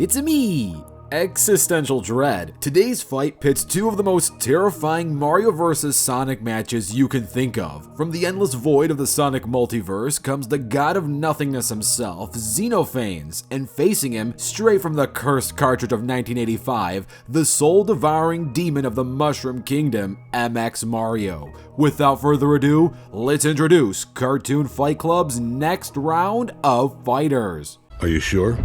It's me, Existential Dread. Today's fight pits two of the most terrifying Mario vs. Sonic matches you can think of. From the endless void of the Sonic multiverse comes the god of nothingness himself, Xenophanes, and facing him, straight from the cursed cartridge of 1985, the soul-devouring demon of the Mushroom Kingdom, MX Mario. Without further ado, let's introduce Cartoon Fight Club's next round of fighters. Are you sure?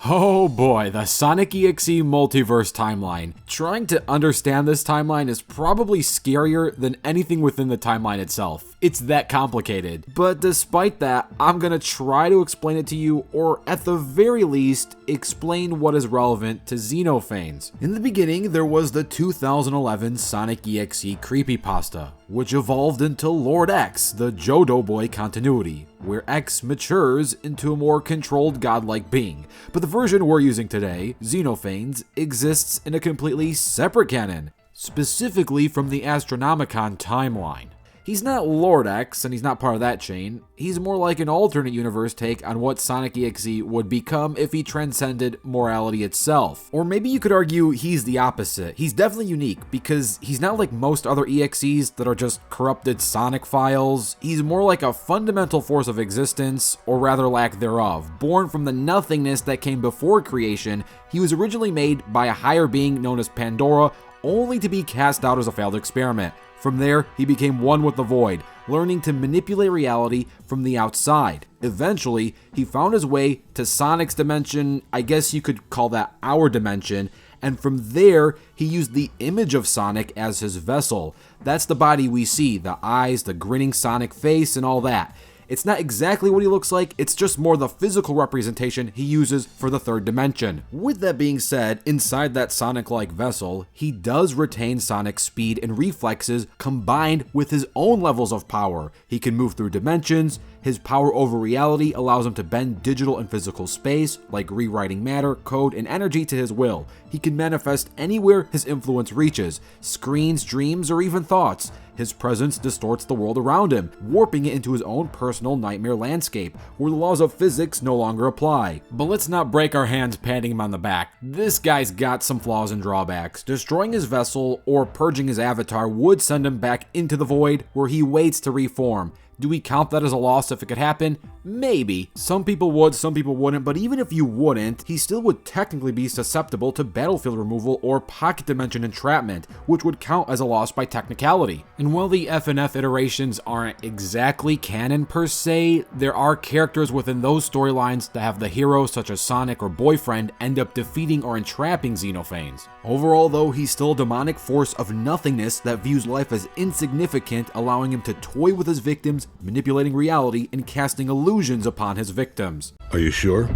Oh boy, the Sonic.exe multiverse timeline. Trying to understand this timeline is probably scarier than anything within the timeline itself. It's that complicated. But despite that, I'm gonna try to explain it to you, or at the very least, explain what is relevant to Xenophanes. In the beginning, there was the 2011 Sonic.exe CreepyPasta, which evolved into Lord X, the Jodo Boy continuity, where X matures into a more controlled godlike being. But the version we're using today, Xenophanes, exists in a completely separate canon, specifically from the Astronomicon timeline. He's not Lord X, and he's not part of that chain. He's more like an alternate universe take on what Sonic.exe would become if he transcended morality itself. Or maybe you could argue he's the opposite. He's definitely unique, because he's not like most other EXEs that are just corrupted Sonic files. He's more like a fundamental force of existence, or rather lack thereof. Born from the nothingness that came before creation, he was originally made by a higher being known as Pandora, only to be cast out as a failed experiment. From there, he became one with the void, learning to manipulate reality from the outside. Eventually, he found his way to Sonic's dimension, I guess you could call that our dimension, and from there, he used the image of Sonic as his vessel. That's the body we see, the eyes, the grinning Sonic face, and all that. It's not exactly what he looks like, it's just more the physical representation he uses for the third dimension. With that being said, inside that Sonic-like vessel, he does retain Sonic's speed and reflexes combined with his own levels of power. He can move through dimensions, his power over reality allows him to bend digital and physical space, like rewriting matter, code, and energy to his will. He can manifest anywhere his influence reaches, screens, dreams, or even thoughts. His presence distorts the world around him, warping it into his own personal nightmare landscape, where the laws of physics no longer apply. But let's not break our hands patting him on the back. This guy's got some flaws and drawbacks. Destroying his vessel or purging his avatar would send him back into the void, where he waits to reform. Do we count that as a loss if it could happen? Maybe. Some people would, some people wouldn't, but even if you wouldn't, he still would technically be susceptible to battlefield removal or pocket dimension entrapment, which would count as a loss by technicality. And while the FNF iterations aren't exactly canon per se, there are characters within those storylines that have the heroes such as Sonic or Boyfriend end up defeating or entrapping Xenophanes. Overall though, he's still a demonic force of nothingness that views life as insignificant, allowing him to toy with his victims, manipulating reality and casting illusions upon his victims. Are you sure?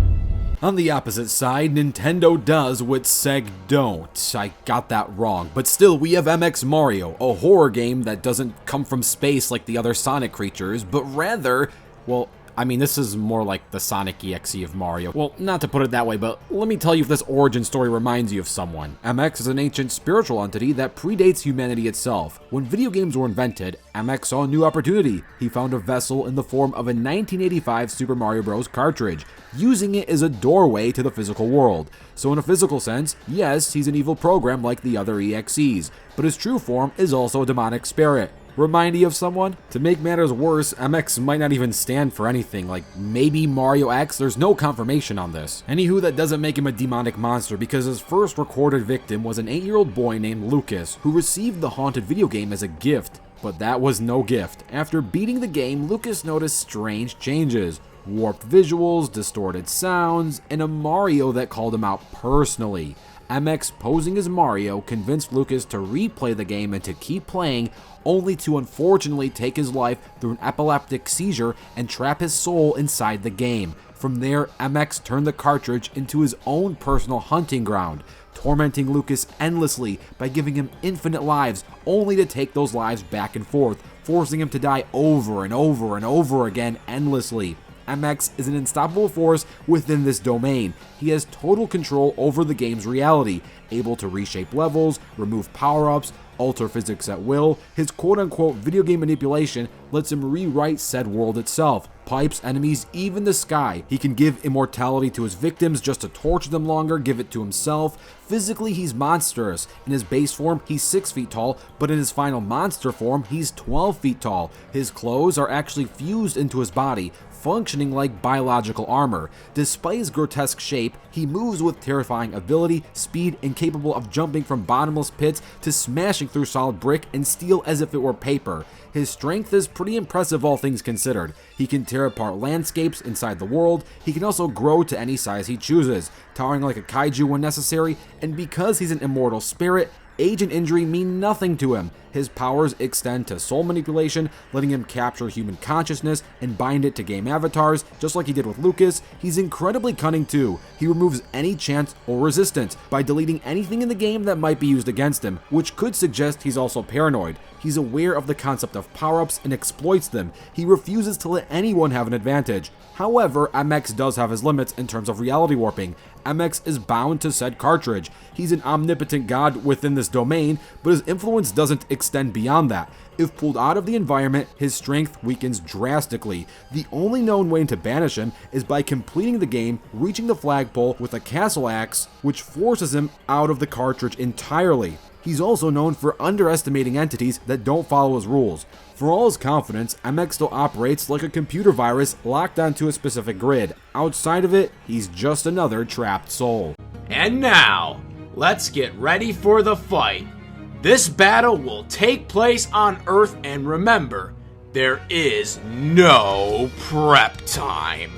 On the opposite side, Nintendo does what Seg don't. I got that wrong, but still we have MX Mario, a horror game that doesn't come from space like the other Sonic creatures, but rather, well, I mean, this is more like the Sonic.exe of Mario. Well, not to put it that way, but let me tell you if this origin story reminds you of someone. MX is an ancient spiritual entity that predates humanity itself. When video games were invented, MX saw a new opportunity. He found a vessel in the form of a 1985 Super Mario Bros. Cartridge, using it as a doorway to the physical world. So in a physical sense, yes, he's an evil program like the other EXEs, but his true form is also a demonic spirit. Remind you of someone? To make matters worse, MX might not even stand for anything, like maybe Mario X, there's no confirmation on this. Anywho, that doesn't make him a demonic monster because his first recorded victim was an 8-year-old boy named Lucas, who received the haunted video game as a gift. But that was no gift. After beating the game, Lucas noticed strange changes. Warped visuals, distorted sounds, and a Mario that called him out personally. MX, posing as Mario, convinced Lucas to replay the game and to keep playing, only to unfortunately take his life through an epileptic seizure and trap his soul inside the game. From there, MX turned the cartridge into his own personal hunting ground, tormenting Lucas endlessly by giving him infinite lives, only to take those lives back and forth, forcing him to die over and over and over again endlessly. MX is an unstoppable force within this domain. He has total control over the game's reality, able to reshape levels, remove power-ups, alter physics at will. His quote-unquote video game manipulation lets him rewrite said world itself, pipes, enemies, even the sky. He can give immortality to his victims just to torture them longer, give it to himself. Physically, he's monstrous. In his base form, he's 6 feet tall, but in his final monster form, he's 12 feet tall. His clothes are actually fused into his body, functioning like biological armor. Despite his grotesque shape, he moves with terrifying ability, speed, and capable of jumping from bottomless pits to smashing through solid brick and steel as if it were paper. His strength is pretty impressive all things considered. He can tear apart landscapes inside the world. He can also grow to any size he chooses, towering like a kaiju when necessary, and because he's an immortal spirit, age and injury mean nothing to him. His powers extend to soul manipulation, letting him capture human consciousness and bind it to game avatars, just like he did with Lucas. He's incredibly cunning too. He removes any chance or resistance by deleting anything in the game that might be used against him, which could suggest he's also paranoid. He's aware of the concept of power-ups and exploits them. He refuses to let anyone have an advantage. However, MX does have his limits in terms of reality warping. MX is bound to said cartridge. He's an omnipotent god within this domain, but his influence doesn't extend beyond that. If pulled out of the environment, his strength weakens drastically. The only known way to banish him is by completing the game, reaching the flagpole with a castle axe, which forces him out of the cartridge entirely. He's also known for underestimating entities that don't follow his rules. For all his confidence, MX still operates like a computer virus locked onto a specific grid. Outside of it, he's just another trapped soul. And now, let's get ready for the fight. This battle will take place on Earth, and remember, there is no prep time.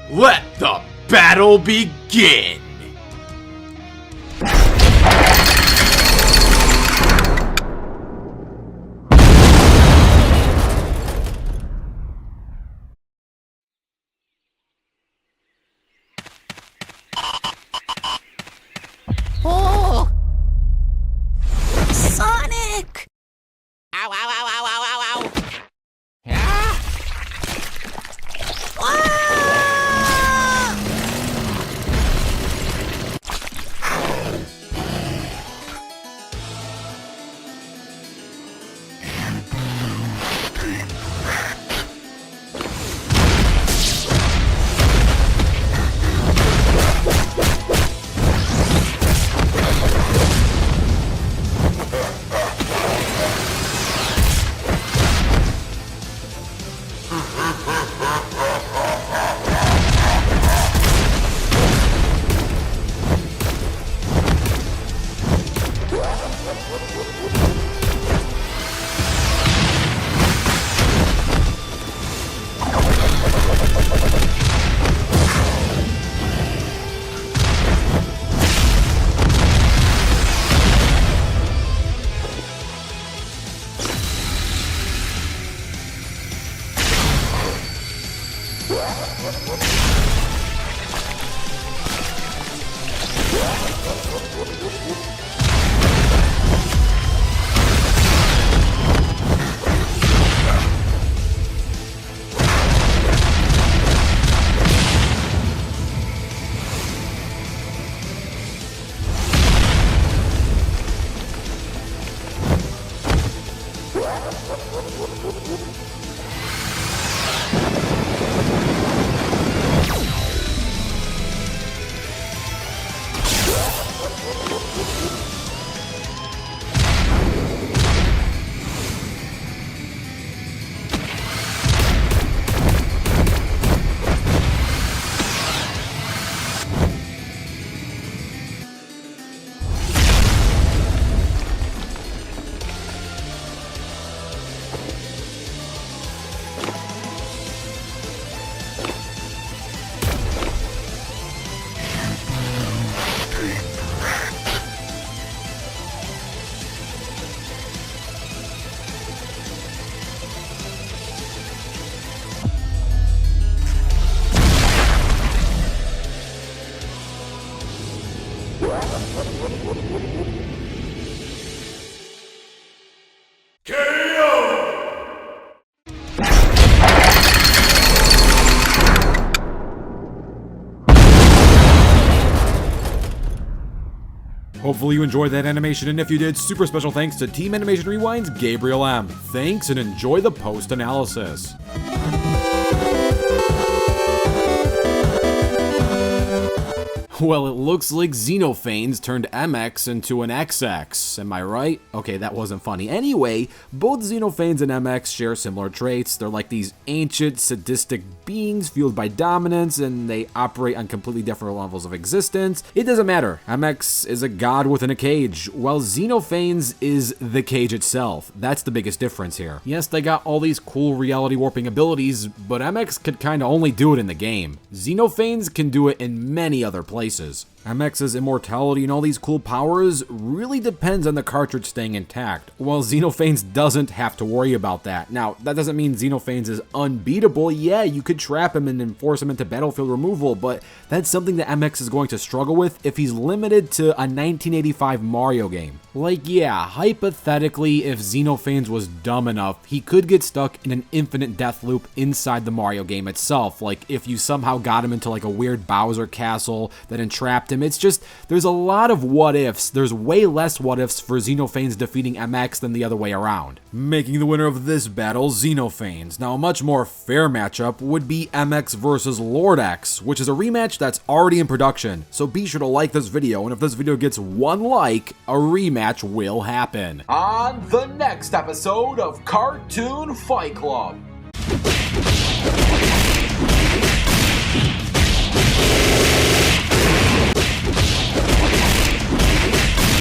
Let the battle begin! Oh! Sonic! Ow, ow, ow, ow, ow, ow, ow! Ah! Ah! Hopefully you enjoyed that animation, and if you did, super special thanks to Team Animation Rewind's Gabriel M. Thanks, and enjoy the post-analysis. Well, it looks like Xenophanes turned MX into an XX. Am I right? Okay, that wasn't funny. Anyway, both Xenophanes and MX share similar traits. They're like these ancient, sadistic beings fueled by dominance, and they operate on completely different levels of existence. It doesn't matter. MX is a god within a cage, while Xenophanes is the cage itself. That's the biggest difference here. Yes, they got all these cool reality warping abilities, but MX could kinda only do it in the game. Xenophanes can do it in many other places. MX's immortality and all these cool powers really depends on the cartridge staying intact, while Xenophanes doesn't have to worry about that. Now, that doesn't mean Xenophanes is unbeatable. Yeah, you could trap him and enforce him into battlefield removal, but that's something that MX is going to struggle with if he's limited to a 1985 Mario game. Like, yeah, hypothetically, if Xenophanes was dumb enough, he could get stuck in an infinite death loop inside the Mario game itself. Like, if you somehow got him into like a weird Bowser castle that entrapped him. It's just, there's a lot of what ifs. There's way less what ifs for Xenophanes defeating MX than the other way around. Making the winner of this battle, Xenophanes. Now, a much more fair matchup would be MX versus Lord X, which is a rematch that's already in production. So be sure to like this video, and if this video gets 1 like, a rematch will happen. On the next episode of Cartoon Fight Club.